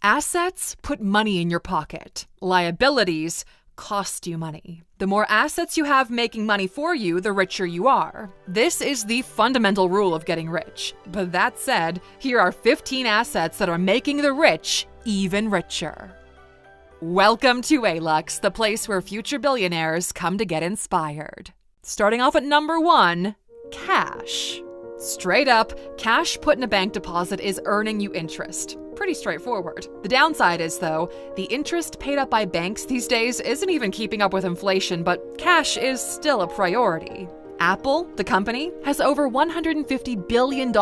Assets put money in your pocket. Liabilities cost you money. The more assets you have making money for you, the richer you are. This is the fundamental rule of getting rich. But that said, here are 15 assets that are making the rich even richer. Welcome to ALUX, the place where future billionaires come to get inspired. Starting off at number 1, cash. Straight up, cash put in a bank deposit is earning you interest. Pretty straightforward. The downside is, though, the interest paid up by banks these days isn't even keeping up with inflation, but cash is still a priority. Apple, the company, has over $150 billion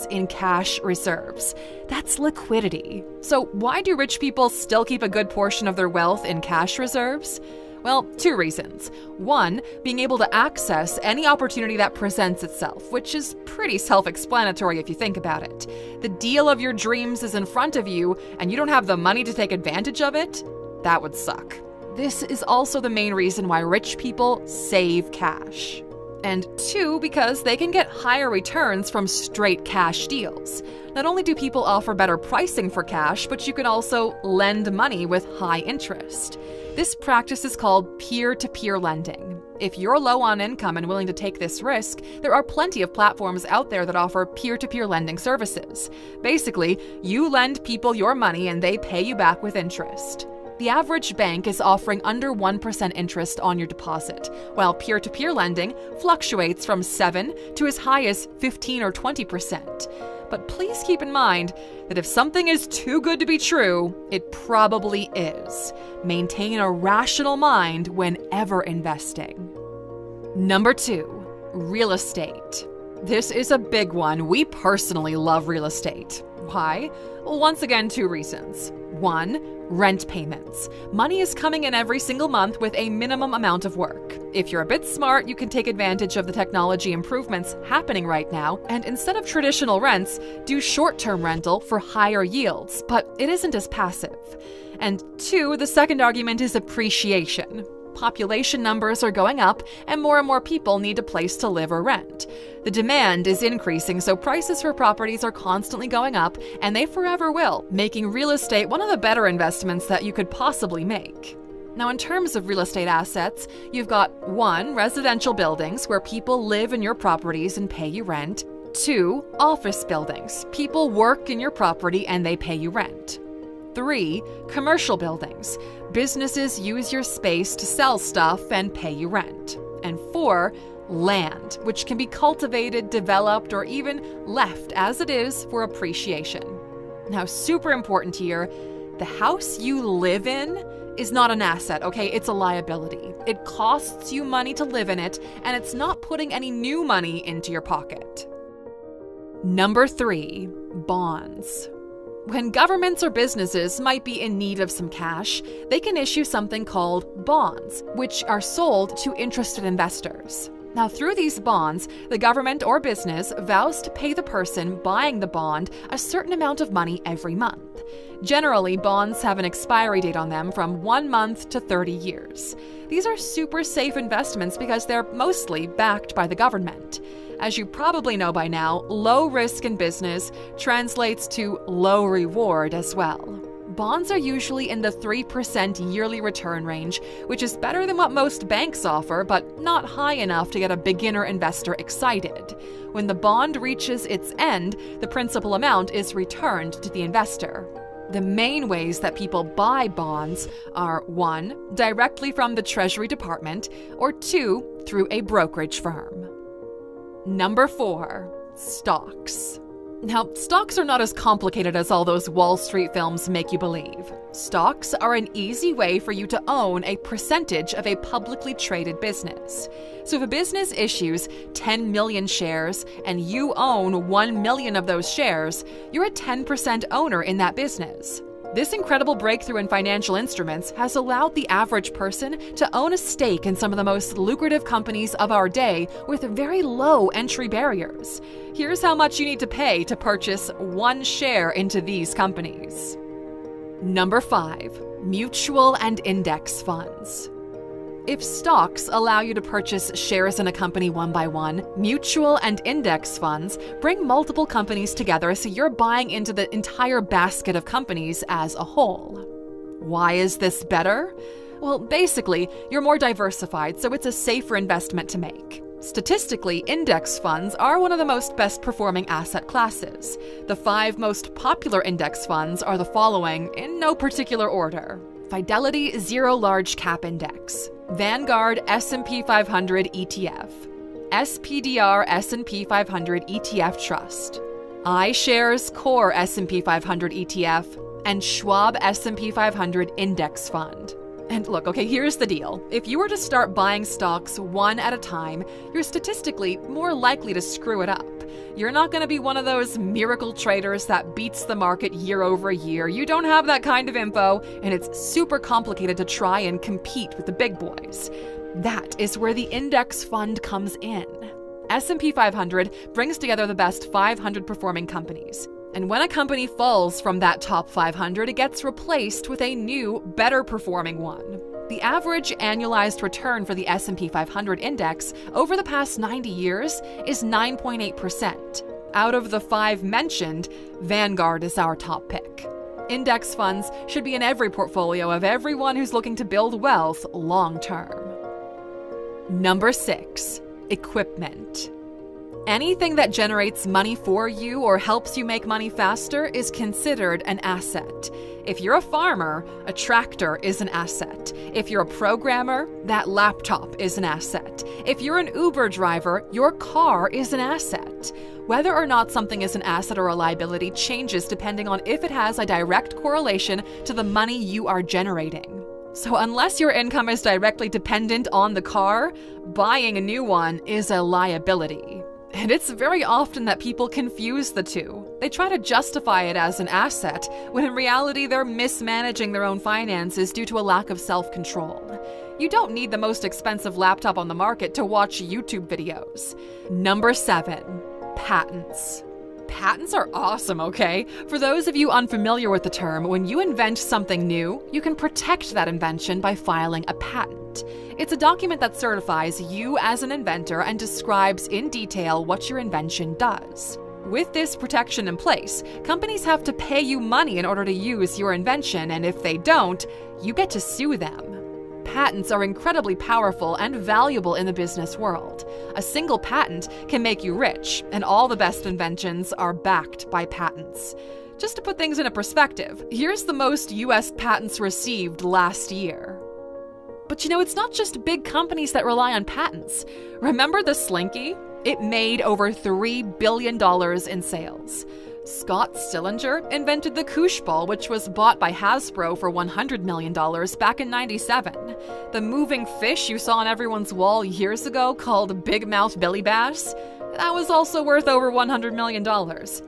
in cash reserves. That's liquidity. So why do rich people still keep a good portion of their wealth in cash reserves? Well, 2 reasons. 1, being able to access any opportunity that presents itself, which is pretty self-explanatory if you think about it. The deal of your dreams is in front of you, and you don't have the money to take advantage of it? That would suck. This is also the main reason why rich people save cash. And 2, because they can get higher returns from straight cash deals. Not only do people offer better pricing for cash, but you can also lend money with high interest. This practice is called peer-to-peer lending. If you're low on income and willing to take this risk, there are plenty of platforms out there that offer peer-to-peer lending services. Basically, you lend people your money and they pay you back with interest. The average bank is offering under 1% interest on your deposit, while peer-to-peer lending fluctuates from 7 to as high as 15 or 20%. But please keep in mind that if something is too good to be true, it probably is. Maintain a rational mind whenever investing. Number 2, real estate. This is a big one. We personally love real estate. Why? Well, once again, 2 reasons. 1, rent payments. Money is coming in every single month with a minimum amount of work. If you're a bit smart, you can take advantage of the technology improvements happening right now, and instead of traditional rents, do short-term rental for higher yields, but it isn't as passive. And 2, the second argument is appreciation. Population numbers are going up, and more people need a place to live or rent. The demand is increasing, so prices for properties are constantly going up, and they forever will, making real estate one of the better investments that you could possibly make. Now, in terms of real estate assets, you've got 1, residential buildings where people live in your properties and pay you rent. 2, office buildings. People work in your property and they pay you rent. 3, commercial buildings. Businesses use your space to sell stuff and pay you rent. And 4, land, which can be cultivated, developed, or even left as it is for appreciation. Now, super important here, the house you live in is not an asset, okay? It's a liability. It costs you money to live in it, and it's not putting any new money into your pocket. Number 3, bonds. When governments or businesses might be in need of some cash, they can issue something called bonds, which are sold to interested investors. Now, through these bonds, the government or business vows to pay the person buying the bond a certain amount of money every month. Generally, bonds have an expiry date on them from 1 month to 30 years. These are super safe investments because they're mostly backed by the government. As you probably know by now, low risk in business translates to low reward as well. Bonds are usually in the 3% yearly return range, which is better than what most banks offer, but not high enough to get a beginner investor excited. When the bond reaches its end, the principal amount is returned to the investor. The main ways that people buy bonds are 1, directly from the Treasury Department, or 2, through a brokerage firm. Number 4, stocks. Now, stocks are not as complicated as all those Wall Street films make you believe. Stocks are an easy way for you to own a percentage of a publicly traded business. So if a business issues 10 million shares and you own 1 million of those shares, you're a 10% owner in that business. This incredible breakthrough in financial instruments has allowed the average person to own a stake in some of the most lucrative companies of our day with very low entry barriers. Here's how much you need to pay to purchase 1 share into these companies. Number 5, mutual and index funds. If stocks allow you to purchase shares in a company one by one, mutual and index funds bring multiple companies together so you're buying into the entire basket of companies as a whole. Why is this better? Well, basically, you're more diversified, so it's a safer investment to make. Statistically, index funds are one of the most best-performing asset classes. The 5 most popular index funds are the following, in no particular order. Fidelity Zero Large Cap Index, Vanguard S&P 500 ETF, SPDR S&P 500 ETF Trust, iShares Core S&P 500 ETF, and Schwab S&P 500 Index Fund. And look, okay, here's the deal. If you were to start buying stocks one at a time, you're statistically more likely to screw it up. You're not going to be one of those miracle traders that beats the market year over year. You don't have that kind of info, and it's super complicated to try and compete with the big boys. That is where the index fund comes in. S&P 500 brings together the best 500 performing companies. And when a company falls from that top 500, it gets replaced with a new, better performing one. The average annualized return for the S&P 500 index over the past 90 years is 9.8%. Out of the 5 mentioned, Vanguard is our top pick. Index funds should be in every portfolio of everyone who's looking to build wealth long term. Number 6, equipment. Anything that generates money for you or helps you make money faster is considered an asset. If you're a farmer, a tractor is an asset. If you're a programmer, that laptop is an asset. If you're an Uber driver, your car is an asset. Whether or not something is an asset or a liability changes depending on if it has a direct correlation to the money you are generating. So unless your income is directly dependent on the car, buying a new one is a liability. And it's very often that people confuse the two. They try to justify it as an asset, when in reality they're mismanaging their own finances due to a lack of self-control. You don't need the most expensive laptop on the market to watch YouTube videos. Number 7, patents. Patents are awesome, okay? For those of you unfamiliar with the term, when you invent something new, you can protect that invention by filing a patent. It's a document that certifies you as an inventor and describes in detail what your invention does. With this protection in place, companies have to pay you money in order to use your invention, and if they don't, you get to sue them. Patents are incredibly powerful and valuable in the business world. A single patent can make you rich, and all the best inventions are backed by patents. Just to put things into perspective, here's the most US patents received last year. But you know, it's not just big companies that rely on patents. Remember the Slinky? It made over $3 billion in sales. Scott Sillinger invented the Koosh ball, which was bought by Hasbro for $100 million back in '97. The moving fish you saw on everyone's wall years ago called Big Mouth Billy Bass, that was also worth over $100 million.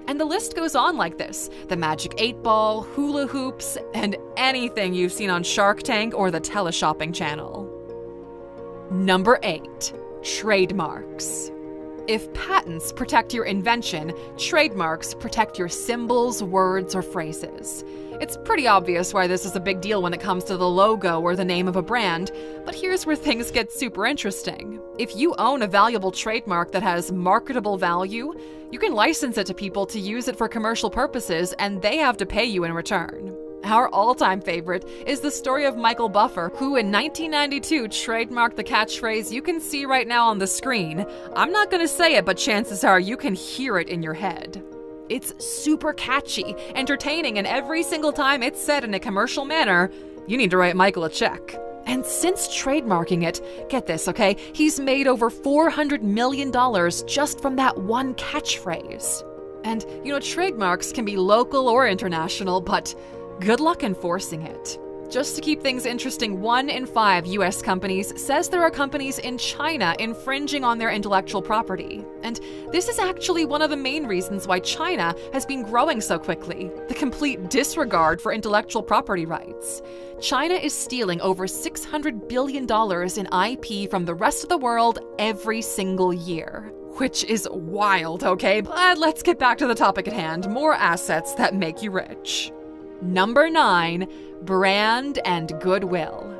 And the list goes on like this. The Magic 8 Ball, hula hoops, and anything you've seen on Shark Tank or the Teleshopping Channel. Number 8, trademarks. If patents protect your invention, trademarks protect your symbols, words, or phrases. It's pretty obvious why this is a big deal when it comes to the logo or the name of a brand, but here's where things get super interesting. If you own a valuable trademark that has marketable value, you can license it to people to use it for commercial purposes, and they have to pay you in return. Our all-time favorite is the story of Michael Buffer, who in 1992 trademarked the catchphrase you can see right now on the screen. I'm not going to say it, but chances are you can hear it in your head. It's super catchy, entertaining, and every single time it's said in a commercial manner, you need to write Michael a check. And since trademarking it, get this, okay, he's made over $400 million just from that one catchphrase. And, you know, trademarks can be local or international, but good luck enforcing it. Just to keep things interesting, 1 in 5 US companies says there are companies in China infringing on their intellectual property. And this is actually one of the main reasons why China has been growing so quickly, the complete disregard for intellectual property rights. China is stealing over $600 billion in IP from the rest of the world every single year. Which is wild, okay? But let's get back to the topic at hand, more assets that make you rich. Number 9, brand and goodwill.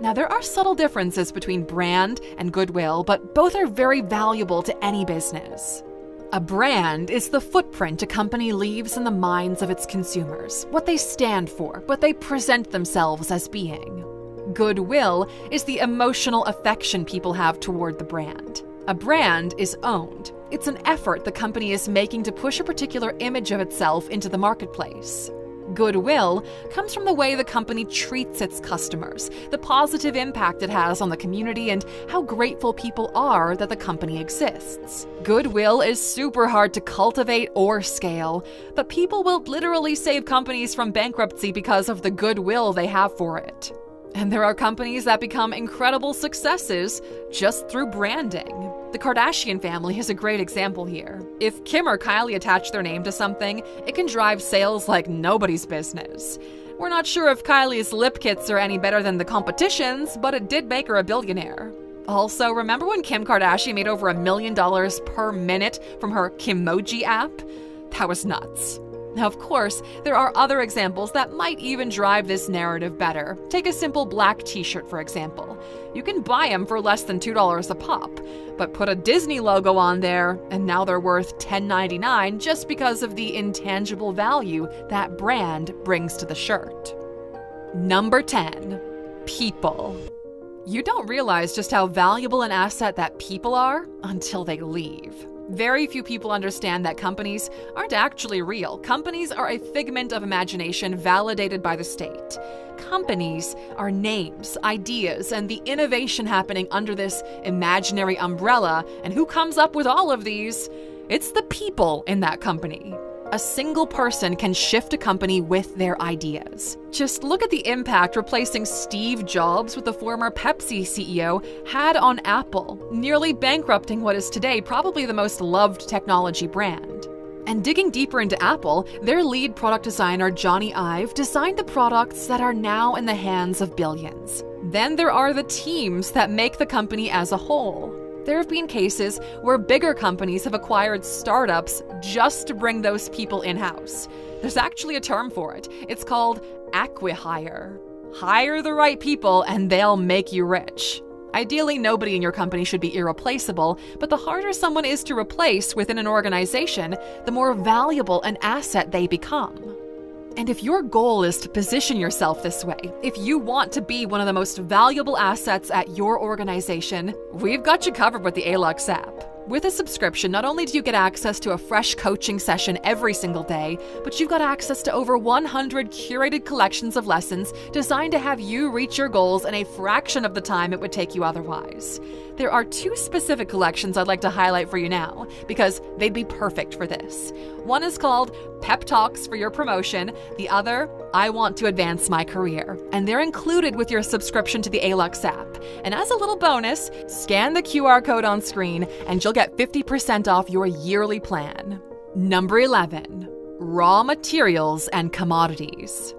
Now, there are subtle differences between brand and goodwill, but both are very valuable to any business. A brand is the footprint a company leaves in the minds of its consumers, what they stand for, what they present themselves as being. Goodwill is the emotional affection people have toward the brand. A brand is owned. It's an effort the company is making to push a particular image of itself into the marketplace. Goodwill comes from the way the company treats its customers, the positive impact it has on the community, and how grateful people are that the company exists. Goodwill is super hard to cultivate or scale, but people will literally save companies from bankruptcy because of the goodwill they have for it. And there are companies that become incredible successes just through branding. The Kardashian family is a great example here. If Kim or Kylie attach their name to something, it can drive sales like nobody's business. We're not sure if Kylie's lip kits are any better than the competition's, but it did make her a billionaire. Also, remember when Kim Kardashian made over $1 million per minute from her Kimoji app? That was nuts. Now, of course, there are other examples that might even drive this narrative better. Take a simple black t-shirt, for example. You can buy them for less than $2 a pop, but put a Disney logo on there, and now they're worth $10.99 just because of the intangible value that brand brings to the shirt. Number 10. People. You don't realize just how valuable an asset that people are until they leave. Very few people understand that companies aren't actually real. Companies are a figment of imagination validated by the state. Companies are names, ideas, and the innovation happening under this imaginary umbrella. And who comes up with all of these? It's the people in that company. A single person can shift a company with their ideas. Just look at the impact replacing Steve Jobs with the former Pepsi CEO had on Apple, nearly bankrupting what is today probably the most loved technology brand. And digging deeper into Apple, their lead product designer, Johnny Ive, designed the products that are now in the hands of billions. Then there are the teams that make the company as a whole. There have been cases where bigger companies have acquired startups just to bring those people in-house. There's actually a term for it. It's called acqui-hire. Hire the right people and they'll make you rich. Ideally, nobody in your company should be irreplaceable, but the harder someone is to replace within an organization, the more valuable an asset they become. And if your goal is to position yourself this way, if you want to be one of the most valuable assets at your organization, we've got you covered with the ALUX app. With a subscription, not only do you get access to a fresh coaching session every single day, but you've got access to over 100 curated collections of lessons designed to have you reach your goals in a fraction of the time it would take you otherwise. There are 2 specific collections I'd like to highlight for you now, because they'd be perfect for this. One is called Pep Talks for Your Promotion, the other, I Want to Advance My Career, and they're included with your subscription to the ALUX app. And as a little bonus, scan the QR code on screen and you'll get 50% off your yearly plan. Number 11. Raw materials and commodities.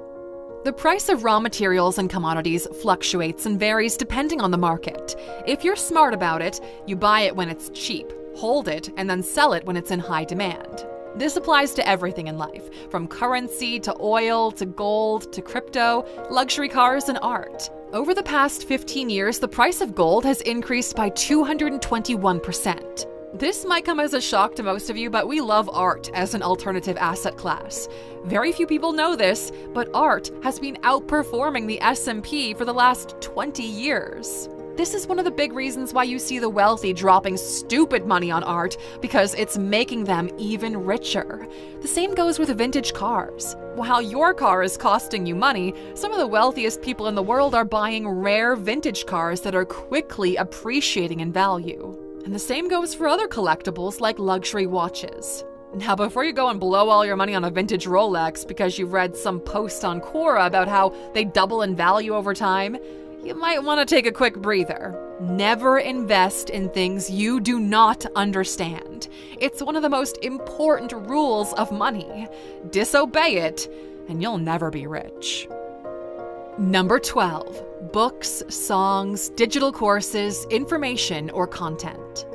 The price of raw materials and commodities fluctuates and varies depending on the market. If you're smart about it, you buy it when it's cheap, hold it, and then sell it when it's in high demand. This applies to everything in life, from currency to oil to gold to crypto, luxury cars and art. Over the past 15 years, the price of gold has increased by 221%. This might come as a shock to most of you, but we love art as an alternative asset class. Very few people know this, but art has been outperforming the S&P for the last 20 years. This is one of the big reasons why you see the wealthy dropping stupid money on art, because it's making them even richer. The same goes with vintage cars. While your car is costing you money, some of the wealthiest people in the world are buying rare vintage cars that are quickly appreciating in value. And the same goes for other collectibles like luxury watches. Now, before you go and blow all your money on a vintage Rolex because you've read some post on Quora about how they double in value over time, you might want to take a quick breather. Never invest in things you do not understand. It's one of the most important rules of money. Disobey it, and you'll never be rich. Number 12. Books, songs, digital courses, information, or content.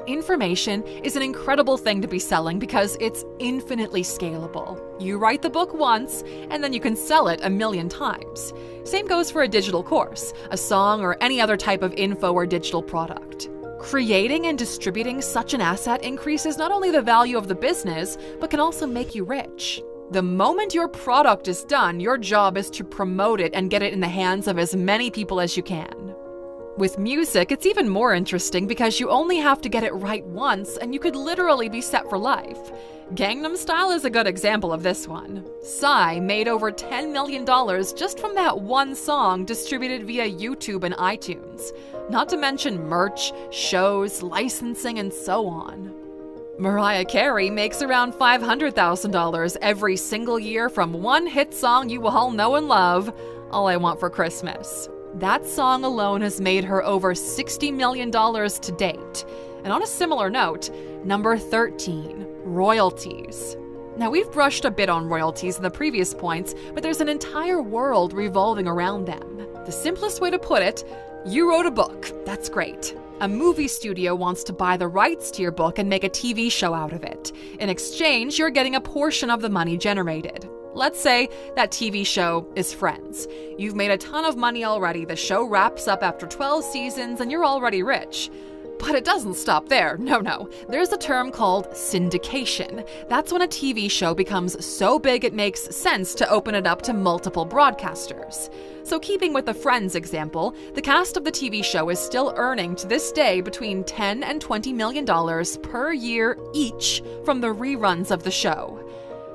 Information is an incredible thing to be selling because it's infinitely scalable. You write the book once, and then you can sell it a million times. Same goes for a digital course, a song, or any other type of info or digital product. Creating and distributing such an asset increases not only the value of the business, but can also make you rich. The moment your product is done, your job is to promote it and get it in the hands of as many people as you can. With music, it's even more interesting because you only have to get it right once and you could literally be set for life. Gangnam Style is a good example of this one. Psy made over $10 million just from that one song distributed via YouTube and iTunes. Not to mention merch, shows, licensing, and so on. Mariah Carey makes around $500,000 every single year from one hit song you all know and love, All I Want for Christmas. That song alone has made her over $60 million to date. And on a similar note, number 13, royalties. Now, we've brushed a bit on royalties in the previous points, but there's an entire world revolving around them. The simplest way to put it, you wrote a book. That's great. A movie studio wants to buy the rights to your book and make a TV show out of it. In exchange, you're getting a portion of the money generated. Let's say that TV show is Friends. You've made a ton of money already, the show wraps up after 12 seasons, and you're already rich. But it doesn't stop there. No. There's a term called syndication. That's when a TV show becomes so big it makes sense to open it up to multiple broadcasters. So keeping with the Friends example, the cast of the TV show is still earning to this day between $10 and $20 million per year each from the reruns of the show.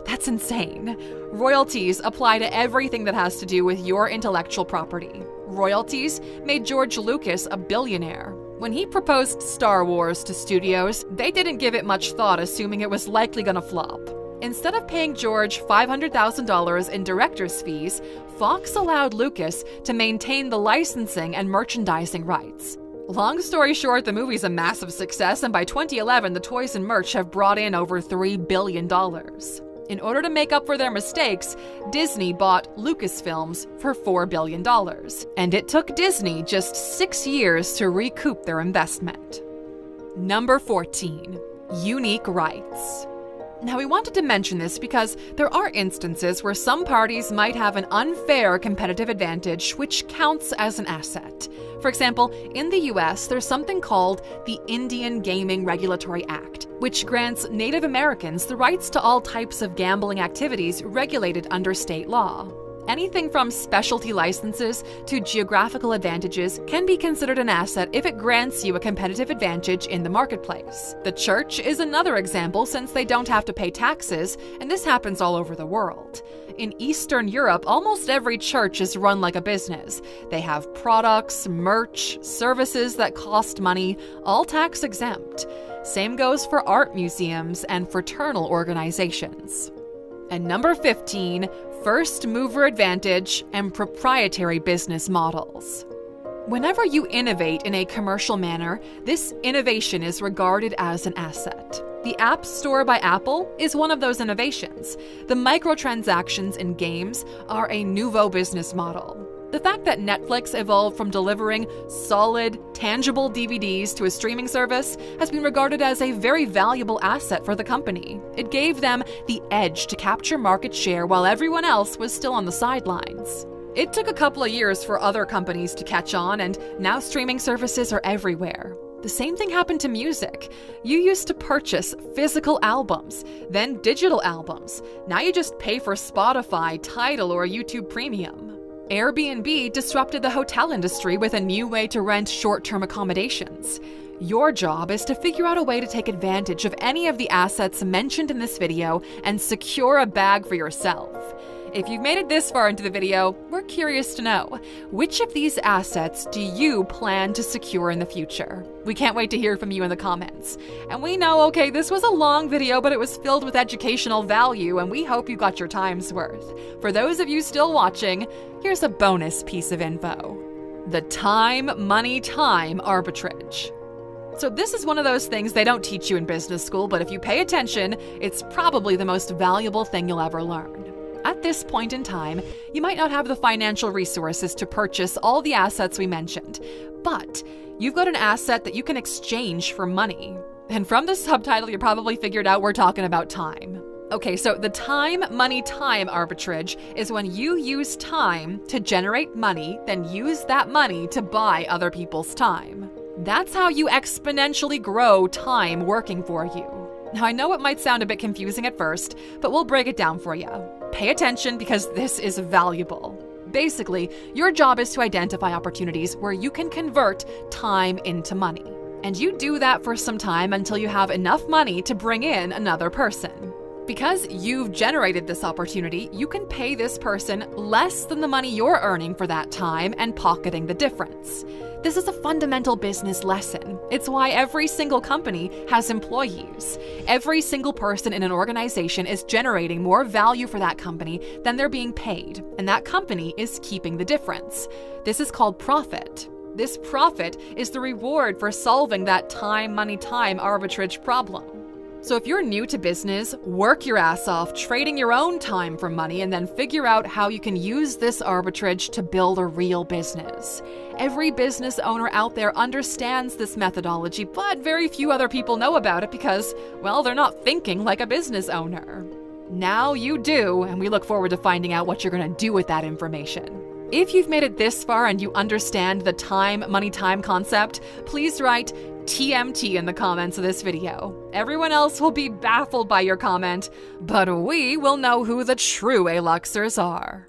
That's insane. Royalties apply to everything that has to do with your intellectual property. Royalties made George Lucas a billionaire. When he proposed Star Wars to studios, they didn't give it much thought, assuming it was likely gonna flop. Instead of paying George $500,000 in director's fees, Fox allowed Lucas to maintain the licensing and merchandising rights. Long story short, the movie's a massive success, and by 2011, the toys and merch have brought in over $3 billion. In order to make up for their mistakes, Disney bought Lucasfilms for $4 billion. And it took Disney just 6 years to recoup their investment. Number 14. Unique rights. Now, we wanted to mention this because there are instances where some parties might have an unfair competitive advantage which counts as an asset. For example, in the US, there's something called the Indian Gaming Regulatory Act, which grants Native Americans the rights to all types of gambling activities regulated under state law. Anything from specialty licenses to geographical advantages can be considered an asset if it grants you a competitive advantage in the marketplace. The church is another example since they don't have to pay taxes, and this happens all over the world. In Eastern Europe, almost every church is run like a business. They have products, merch, services that cost money, all tax exempt. Same goes for art museums and fraternal organizations. And number 15, first mover advantage and proprietary business models. Whenever you innovate in a commercial manner, this innovation is regarded as an asset. The App Store by Apple is one of those innovations. The microtransactions in games are a nouveau business model. The fact that Netflix evolved from delivering solid, tangible DVDs to a streaming service has been regarded as a very valuable asset for the company. It gave them the edge to capture market share while everyone else was still on the sidelines. It took a couple of years for other companies to catch on, and now streaming services are everywhere. The same thing happened to music. You used to purchase physical albums, then digital albums. Now you just pay for Spotify, Tidal, or YouTube Premium. Airbnb disrupted the hotel industry with a new way to rent short-term accommodations. Your job is to figure out a way to take advantage of any of the assets mentioned in this video and secure a bag for yourself. If you've made it this far into the video, we're curious to know, which of these assets do you plan to secure in the future? We can't wait to hear from you in the comments. And we know, okay, this was a long video, but it was filled with educational value, and we hope you got your time's worth. For those of you still watching, here's a bonus piece of info. The time, money, time arbitrage. So this is one of those things they don't teach you in business school, but if you pay attention, it's probably the most valuable thing you'll ever learn. At this point in time, you might not have the financial resources to purchase all the assets we mentioned, but you've got an asset that you can exchange for money. And from the subtitle, you probably figured out we're talking about time. Okay, so the time, money, time arbitrage is when you use time to generate money, then use that money to buy other people's time. That's how you exponentially grow time working for you. Now, I know it might sound a bit confusing at first, but we'll break it down for you. Pay attention because this is valuable. Basically, your job is to identify opportunities where you can convert time into money. And you do that for some time until you have enough money to bring in another person. Because you've generated this opportunity, you can pay this person less than the money you're earning for that time and pocketing the difference. This is a fundamental business lesson. It's why every single company has employees. Every single person in an organization is generating more value for that company than they're being paid, and that company is keeping the difference. This is called profit. This profit is the reward for solving that time, money, time arbitrage problem. So if you're new to business, work your ass off trading your own time for money and then figure out how you can use this arbitrage to build a real business. Every business owner out there understands this methodology, but very few other people know about it because, well, they're not thinking like a business owner. Now you do, and we look forward to finding out what you're going to do with that information. If you've made it this far and you understand the time, money, time concept, please write TMT in the comments of this video. Everyone else will be baffled by your comment, but we will know who the true Aluxers are.